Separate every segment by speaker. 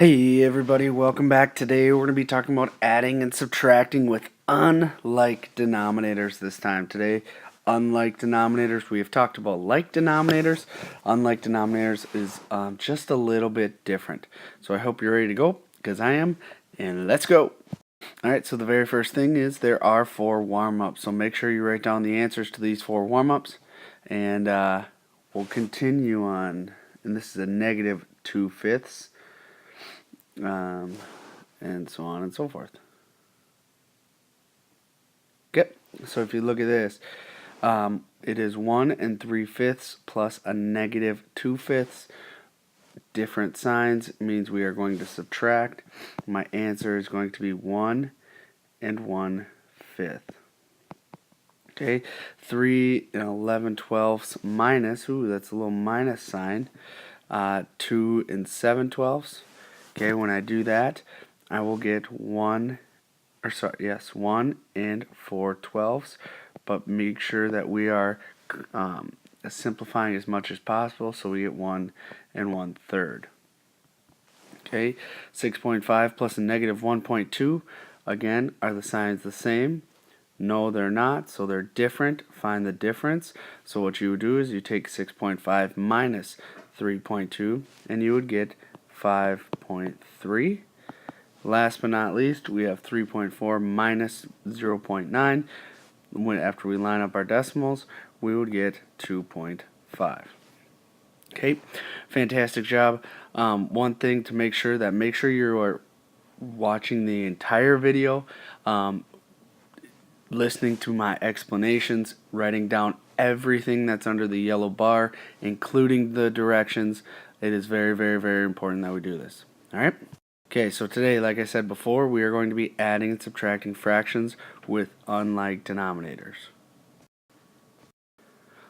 Speaker 1: Hey everybody, welcome back. Today we're going to be talking about adding and subtracting with unlike denominators this time. Today, unlike denominators, we have talked about like denominators. Unlike denominators is just a little bit different. So I hope you're ready to go, because I am, and let's go. Alright, so the very first thing is there are 4 warm-ups. So make sure you write down the answers to these 4 warm-ups, and we'll continue on. And this is a negative 2/5. And so on and so forth. Okay, so if you look at this, it is 1 3/5 plus a negative 2/5. Different signs means we are going to subtract. My answer is going to be 1 1/5. Okay, 3 11/12 minus, ooh, that's a little minus sign, 2 7/12. Okay, when I do that, I will get 1 4/12, but make sure that we are simplifying as much as possible, so we get 1 1/3. Okay, 6.5 plus a negative 1.2, again, are the signs the same? No, they're not, so they're different. Find the difference. So what you would do is you take 6.5 minus 3.2, and you would get 5.3. Last but not least, we have 3.4 minus 0.9. After we line up our decimals, we would get 2.5. Okay, fantastic job. One thing to make sure you are watching the entire video, listening to my explanations, writing down everything that's under the yellow bar, including the directions. It is very, very, very important that we do this. Alright? Okay, so today, like I said before, we are going to be adding and subtracting fractions with unlike denominators.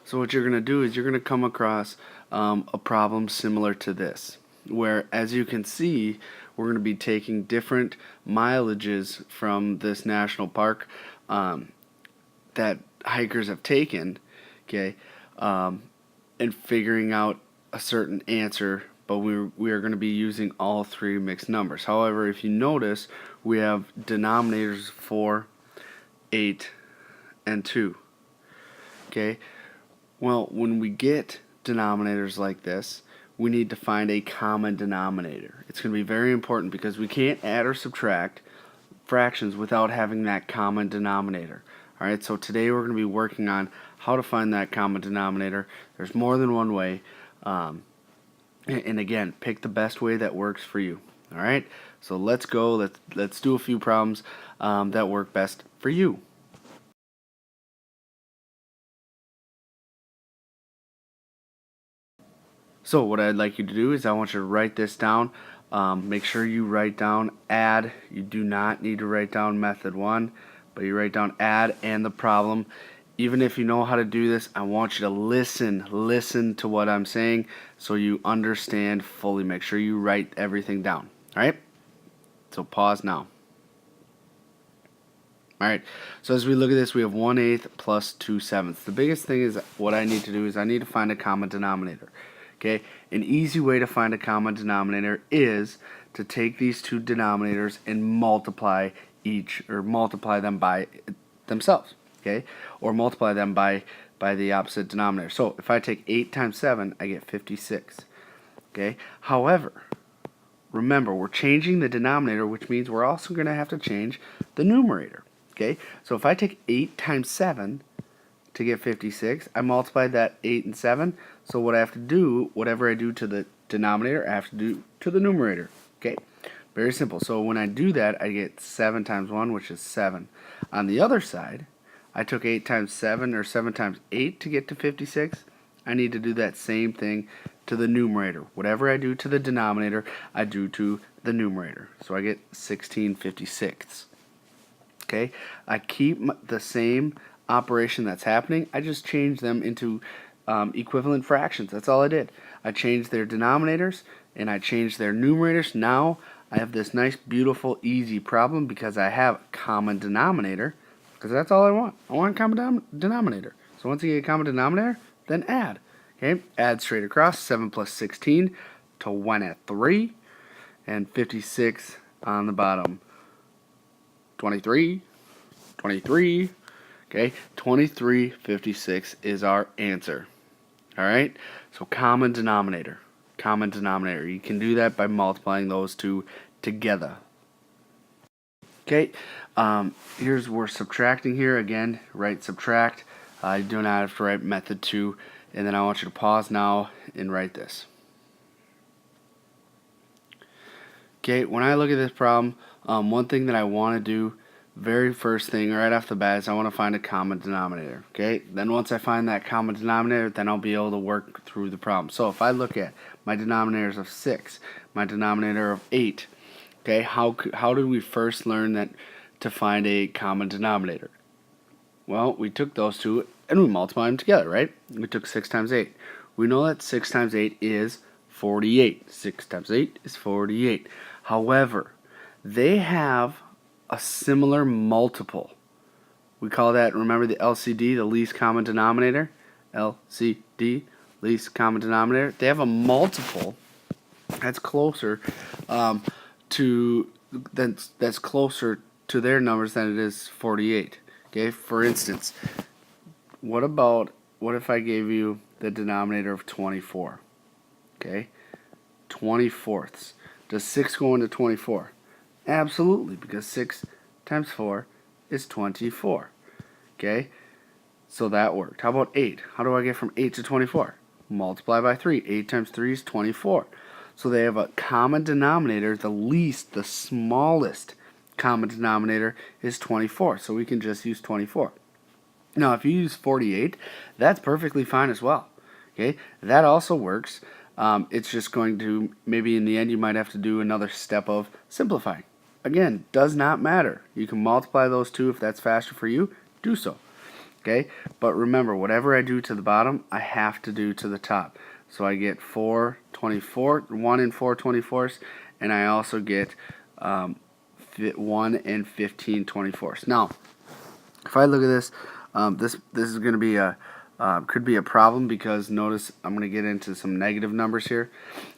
Speaker 1: So what you're going to do is you're going to come across a problem similar to this, where, as you can see, we're going to be taking different mileages from this national park that hikers have taken, okay, and figuring out a certain answer, but we are going to be using all 3 mixed numbers. However, if you notice, we have denominators 4, 8, and 2. Okay, well, when we get denominators like this, we need to find a common denominator. It's going to be very important because we can't add or subtract fractions without having that common denominator. Alright, so today we're going to be working on how to find that common denominator. There's more than one way. And again, pick the best way that works for you. Alright, so let's go. Let's do a few problems that work best for you. So what I'd like you to do is I want you to write this down. Make sure you write down add. You do not need to write down method 1, but you write down add and the problem. Even if you know how to do this, I want you to listen to what I'm saying so you understand fully. Make sure you write everything down. Alright? So pause now. Alright, so as we look at this, we have 1/8 plus 2/7. The biggest thing is what I need to do is I need to find a common denominator. Okay, an easy way to find a common denominator is to take these 2 denominators and multiply them by themselves. Okay, or multiply them by the opposite denominator. So if I take 8 times 7, I get 56. Okay, however, remember, we're changing the denominator, which means we're also going to have to change the numerator. Okay, so if I take 8 times 7 to get 56, I multiply that 8 and 7, so what I have to do, whatever I do to the denominator, I have to do to the numerator. Okay, very simple. So when I do that, I get 7 times 1, which is 7. On the other side, I took 8 times 7, or 7 times 8 to get to 56. I need to do that same thing to the numerator. Whatever I do to the denominator, I do to the numerator. So I get 16/56. Okay, I keep the same operation that's happening. I just change them into equivalent fractions. That's all I did. I changed their denominators and I changed their numerators. Now I have this nice, beautiful, easy problem because I have a common denominator, because that's all I want. I want a common denominator. So once you get a common denominator, then add. Okay, add straight across. 7 plus 16 to 1 at 3. and 56 on the bottom. 23, 23, okay? 2356 is our answer. All right? So common denominator. Common denominator. You can do that by multiplying those two together. Okay, here's we're subtracting here again. Write subtract. You do not have to write method 2, and then I want you to pause now and write this. Okay, when I look at this problem, one thing that I want to do, very first thing right off the bat, is I want to find a common denominator. Okay, then once I find that common denominator, then I'll be able to work through the problem. So if I look at my denominators of 6, my denominator of 8, okay, how did we first learn that to find a common denominator? Well, we took those two and we multiplied them together, right? We took 6 times 8. We know that 6 times 8 is 48. 6 times 8 is 48. However, they have a similar multiple. We call that, remember the LCD, the least common denominator? LCD, least common denominator. They have a multiple that's closer that's closer to their numbers than it is 48. Okay, for instance, what if I gave you the denominator of 24? Okay, 24ths. Does 6 go into 24? Absolutely, because 6 times 4 is 24. Okay, so that worked. How about 8? How do I get from 8 to 24? Multiply by 3. 8 times 3 is 24. So they have a common denominator, the smallest common denominator is 24. So we can just use 24. Now, if you use 48, that's perfectly fine as well. Okay, that also works. It's just going to, maybe in the end, you might have to do another step of simplifying. Again, does not matter. You can multiply those two if that's faster for you, do so. Okay, but remember, whatever I do to the bottom, I have to do to the top. So I get 1 and 4 24ths, and I also get 1 and 15 24ths. Now, if I look at this, this is going to be could be a problem, because notice I'm going to get into some negative numbers here.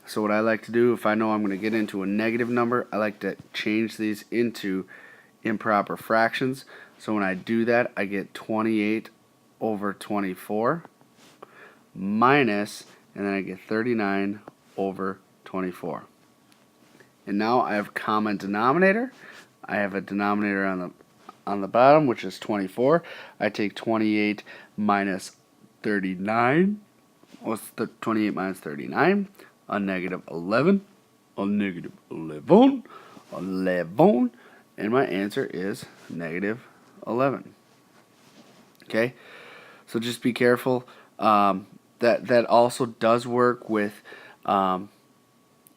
Speaker 1: So what I like to do, if I know I'm going to get into a negative number, I like to change these into improper fractions. So when I do that, I get 28 over 24 minus, and then I get 39 over 24. And now I have a common denominator. I have a denominator on the bottom, which is 24. I take 28 minus 39. What's the 28 minus 39? A negative 11. A negative 11. 11. And my answer is negative 11. Okay? So just be careful. That also does work with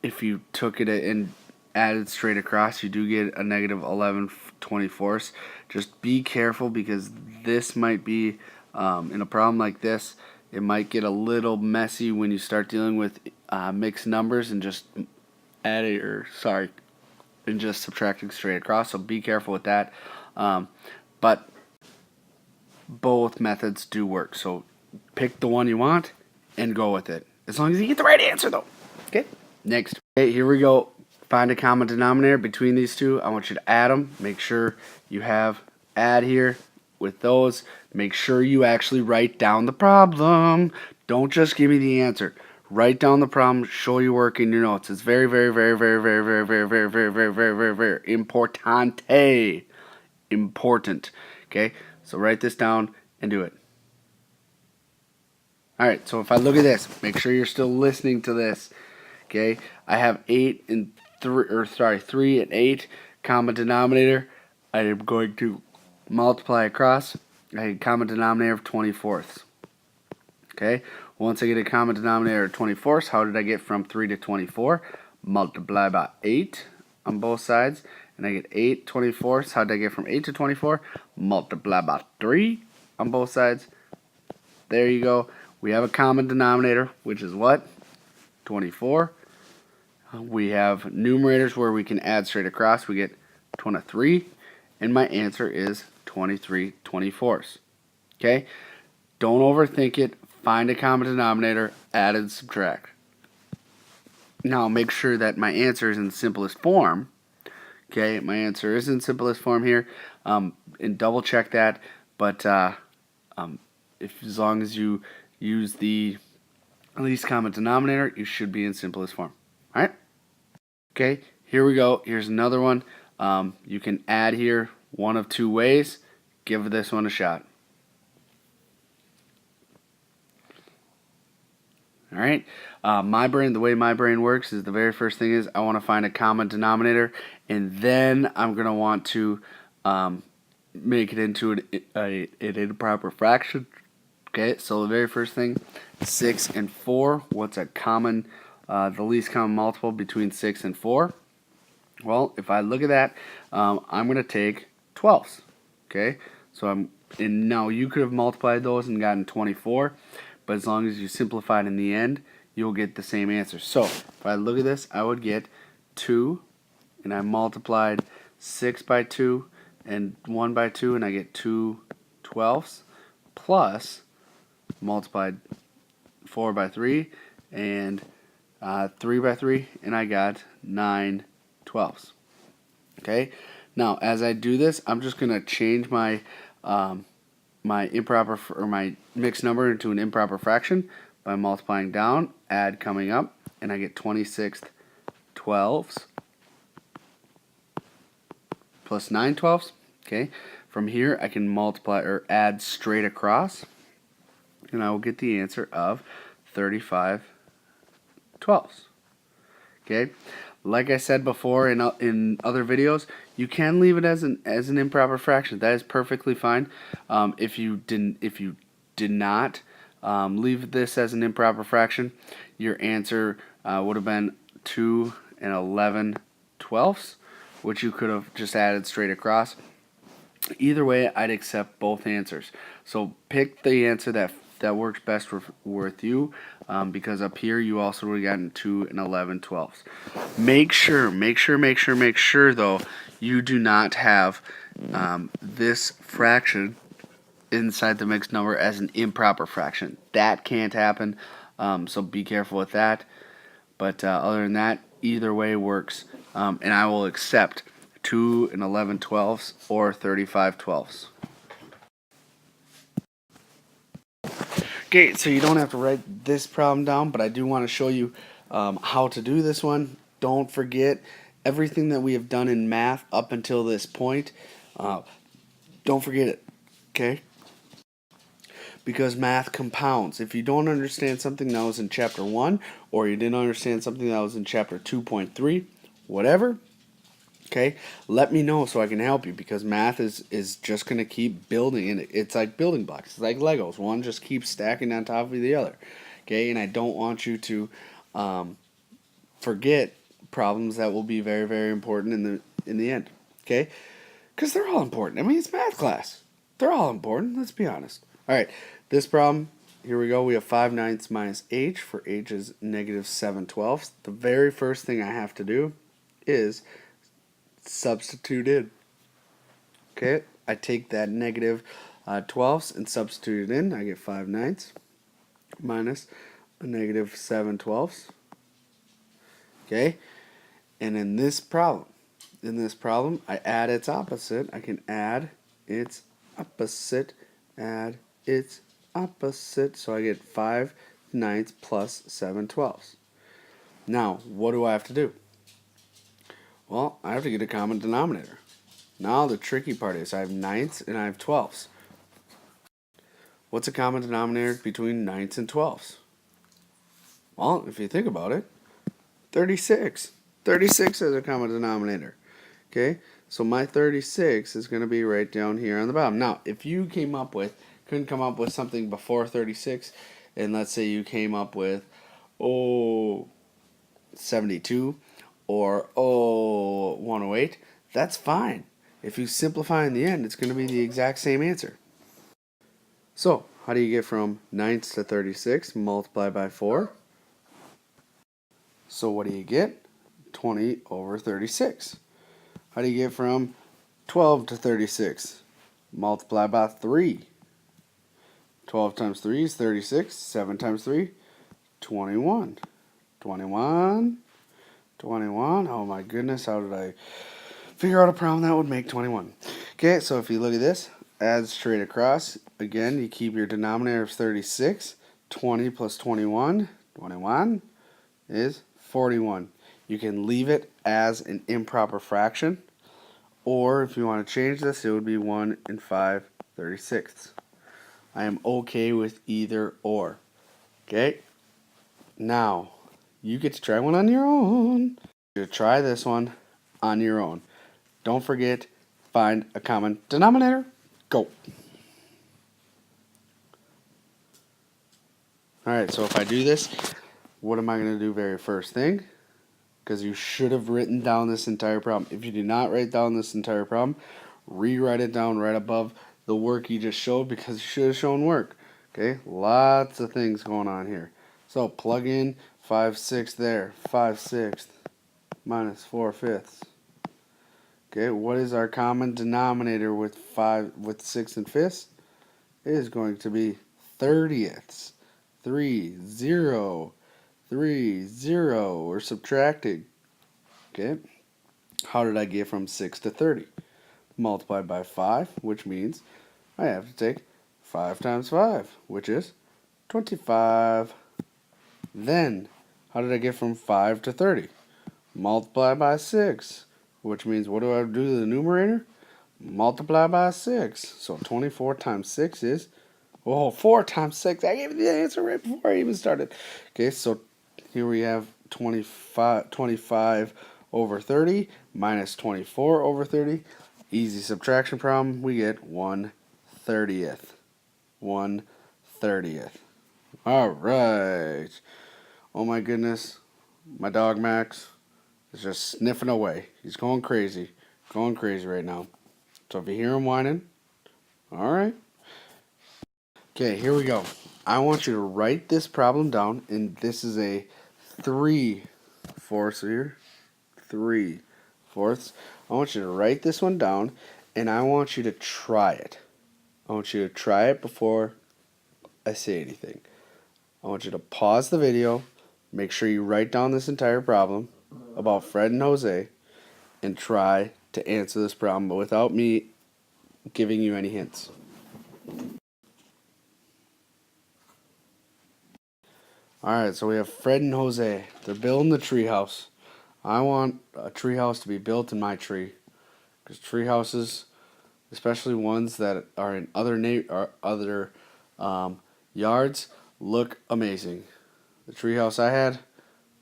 Speaker 1: if you took it and added straight across, you do get a negative 11 24ths. Just be careful, because this might be in a problem like this, it might get a little messy when you start dealing with mixed numbers and just and just subtracting straight across. So be careful with that. But both methods do work. So pick the one you want and go with it, as long as you get the right answer, though. Okay, next. Okay, here we go. Find a common denominator between these two. I want you to add them. Make sure you have add here with those. Make sure you actually write down the problem. Don't just give me the answer. Write down the problem. Show your work in your notes. It's very, very, very, very, very, very, very, very, very, very, very, very, very importante. Important. Okay, so write this down and do it. All right, so if I look at this, make sure you're still listening to this. Okay, I have 3 and 8 common denominator. I am going to multiply across. I have a common denominator of 24ths. Okay, once I get a common denominator of 24ths, how did I get from 3 to 24? Multiply by 8 on both sides, and I get 8 24ths. How did I get from 8 to 24? Multiply by 3 on both sides. There you go. We have a common denominator, which is what? 24. We have numerators where we can add straight across. We get 23, and my answer is 23 24ths. Okay? Don't overthink it. Find a common denominator, add and subtract. Now make sure that my answer is in the simplest form. Okay, my answer is in simplest form here, and double check that. But if as long as you use the least common denominator, you should be in simplest form. All right. Okay, here we go. Here's another one. You can add here one of two ways. Give this one a shot. All right. The way my brain works is the very first thing is I want to find a common denominator, and then I'm going to want to make it into an improper fraction. Okay, so the very first thing, 6 and 4. What's a common, the least common multiple between 6 and 4? Well, if I look at that, I'm going to take 12s. Okay, so and now you could have multiplied those and gotten 24, but as long as you simplify it in the end, you'll get the same answer. So if I look at this, I would get 2, and I multiplied 6 by 2 and 1 by 2, and I get 2 12s, plus multiplied 4 by 3 and 3 by 3, and I got 9 12s. Okay, now as I do this, I'm just going to change my my mixed number into an improper fraction by multiplying down, add coming up, and I get 26 12s plus 9 12s. Okay, from here I can multiply or add straight across, and I will get the answer of 35 12s. Okay, like I said before in other videos, you can leave it as an improper fraction. That is perfectly fine. If you did not leave this as an improper fraction, your answer would have been 2 and 11 twelfths, which you could have just added straight across. Either way, I'd accept both answers. So pick the answer that works best with you, because up here you also would have gotten 2 and 11 twelfths. Make sure though, you do not have this fraction inside the mixed number as an improper fraction. That can't happen, so be careful with that. But other than that, either way works, and I will accept 2 and 11 twelfths or 35 twelfths. Okay, so you don't have to write this problem down, but I do want to show you how to do this one. Don't forget everything that we have done in math up until this point. Don't forget it, okay? Because math compounds. If you don't understand something that was in chapter 1, or you didn't understand something that was in chapter 2.3, whatever, okay, let me know so I can help you, because math is just going to keep building, and it's like building blocks. It's like Legos. One just keeps stacking on top of the other, okay? And I don't want you to forget problems that will be very, very important in the end, okay? Because they're all important. I mean, it's math class. They're all important. Let's be honest. All right, this problem, here we go. We have 5/9 minus h, for h is negative 7/12. The very first thing I have to do is substitute in. Okay, I take that negative 12ths and substitute it in. I get 5/9 minus a negative 7/12. Okay, and in this problem, I add its opposite. I can add its opposite, so I get 5/9 plus 7/12. Now, what do I have to do? Well, I have to get a common denominator. Now the tricky part is I have 9ths and I have 12ths. What's a common denominator between 9ths and 12ths? Well, if you think about it, 36. 36 is a common denominator. Okay, so my 36 is going to be right down here on the bottom. Now, if you couldn't come up with something before 36, and let's say you came up with 72 or 108, that's fine. If you simplify in the end, it's going to be the exact same answer. So, how do you get from 9ths to 36? Multiply by 4. So what do you get? 20 over 36. How do you get from 12 to 36? Multiply by 3. 12 times 3 is 36. 7 times 3, 21. 21 21. Oh my goodness, how did I figure out a problem that would make 21? Okay, so if you look at this, add straight across. Again, you keep your denominator of 36. 20 plus 21, 21 is 41. You can leave it as an improper fraction, or if you want to change this, it would be 1 and 5/36. I am okay with either or. Okay? Now, you get to try one on your own. You try this one on your own. Don't forget, find a common denominator. Go. Alright, so if I do this, what am I going to do very first thing? Because you should have written down this entire problem. If you did not write down this entire problem, rewrite it down right above the work you just showed, because you should have shown work. Okay, lots of things going on here. So plug in 5/6 there. 5/6 minus 4/5. Okay, what is our common denominator with 6 and 5ths? It is going to be 30ths. 3, 0, 3, 0. We're subtracting. Okay, how did I get from 6 to 30? Multiplied by 5, which means I have to take 5 times 5, which is 25. Then, how did I get from 5 to 30? Multiply by 6, which means what do I do to the numerator? Multiply by 6. So 24 times 6 is, 4 times 6. I gave you the answer right before I even started. Okay, so here we have 25 over 30 minus 24 over 30. Easy subtraction problem. We get 1/30. 1/30. All right. Oh my goodness. My dog Max is just sniffing away. He's going crazy. Going crazy right now. So if you hear him whining, all right. Okay, here we go. I want you to write this problem down, and this is a 3/4 here. 3/4. I want you to write this one down, and I want you to try it. I want you to try it before I say anything. I want you to pause the video, make sure you write down this entire problem about Fred and Jose, and try to answer this problem, but without me giving you any hints. Alright, so we have Fred and Jose. They're building the treehouse. I want a treehouse to be built in my tree, because tree houses, especially ones that are in other yards, look amazing. The treehouse I had,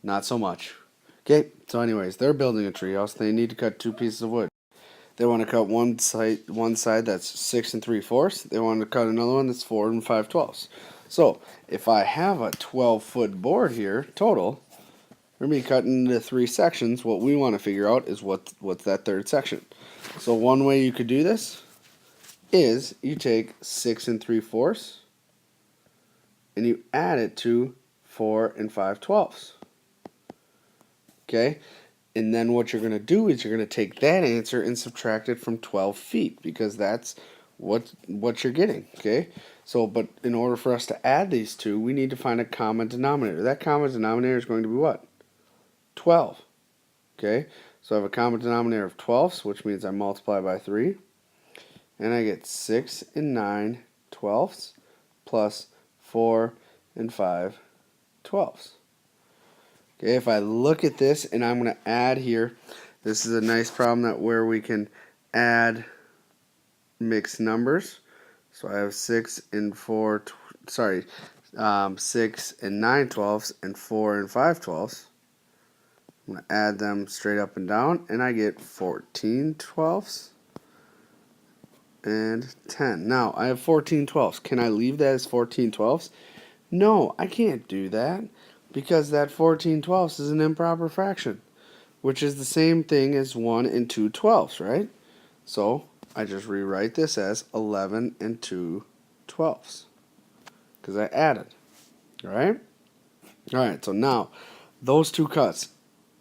Speaker 1: not so much. Okay, so anyways, they're building a treehouse. They need to cut 2 pieces of wood. They want to cut one side that's 6 3/4. They want to cut another one that's 4 5/12. So if I have a 12-foot board here total, we're going to be cutting into 3 sections. What we want to figure out is what's that third section. So one way you could do this is you take 6 3/4 and you add it to 4 5/12. Okay, and then what you're going to do is you're going to take that answer and subtract it from 12 feet, because that's what you're getting. Okay, so but in order for us to add these two, we need to find a common denominator. That common denominator is going to be what? 12. Okay, so I have a common denominator of 12, which means I multiply by 3, and I get 6 and 9/12 plus 4 and 5/12. Okay, if I look at this and I'm going to add here, this is a nice problem that where we can add mixed numbers. So I have 6 and 9/12 and 4 and 5/12. I'm going to add them straight up and down, and I get 14/12 and 10. Now, I have 14/12. Can I leave that as 14/12? No, I can't do that, because that 14/12 is an improper fraction, which is the same thing as 1 and 2/12, right? So I just rewrite this as 11 and 2/12, because I added, right? All right, so now those two cuts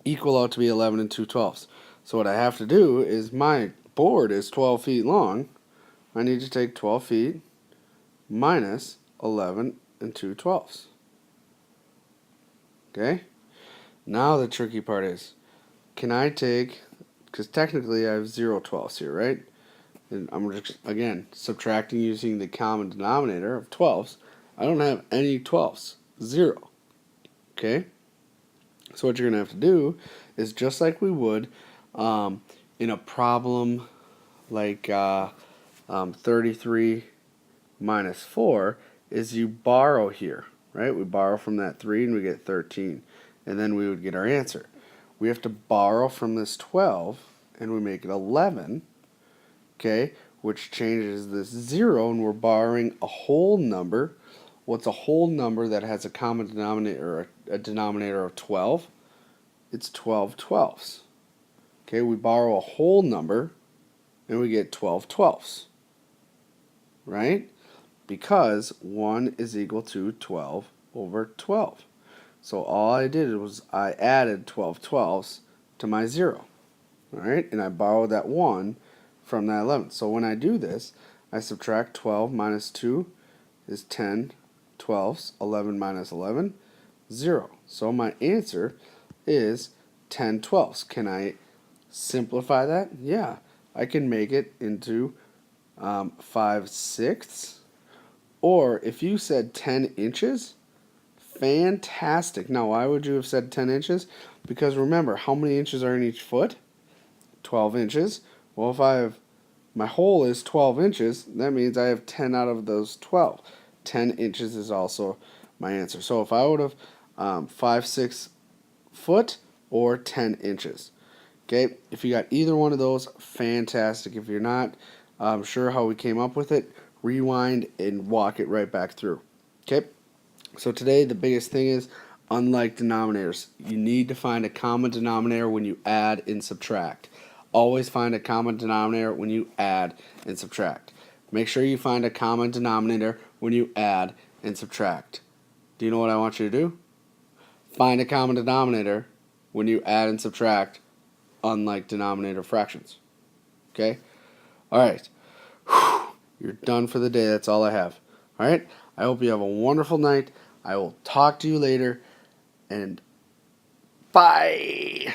Speaker 1: equal out to be 11 and 2/12. So what I have to do is, my board is 12 feet long. I need to take 12 feet minus 11 and 2/12. Okay? Now the tricky part is, can I take, because technically I have 0 12ths here, right? And I'm just, again, subtracting using the common denominator of 12ths. I don't have any 12ths. 0. Okay? So what you're going to have to do is just like we would in a problem like 33 minus 4 is you borrow here, right? We borrow from that 3 and we get 13. And then we would get our answer. We have to borrow from this 12 and we make it 11, okay, which changes this 0 and we're borrowing a whole number. What's a whole number that has a common denominator, or a denominator of 12? It's 12 12ths. Okay, we borrow a whole number and we get 12 12ths, right? Because 1 is equal to 12 over 12. So all I did was I added 12 12ths to my 0, all right? And I borrowed that 1 from that 11. So when I do this, I subtract 12 minus 2 is 10 12ths. 11 minus 11, 0. So my answer is 10 12ths. Can I simplify that? Yeah. I can make it into 5 sixths. Or if you said 10 inches, fantastic. Now, why would you have said 10 inches? Because remember, how many inches are in each foot? 12 inches. Well, if I have, my hole is 12 inches, that means I have 10 out of those 12. 10 inches is also my answer. So if I would have 5 6 foot or 10 inches. Okay, if you got either one of those, fantastic. If you're not sure how we came up with it, rewind and walk it right back through. Okay, so today the biggest thing is, unlike denominators, you need to find a common denominator when you add and subtract. Always find a common denominator when you add and subtract. Make sure you find a common denominator when you add and subtract. Do you know what I want you to do? Find a common denominator when you add and subtract, unlike denominator fractions. Okay? Alright. You're done for the day. That's all I have. Alright? I hope you have a wonderful night. I will talk to you later. And bye.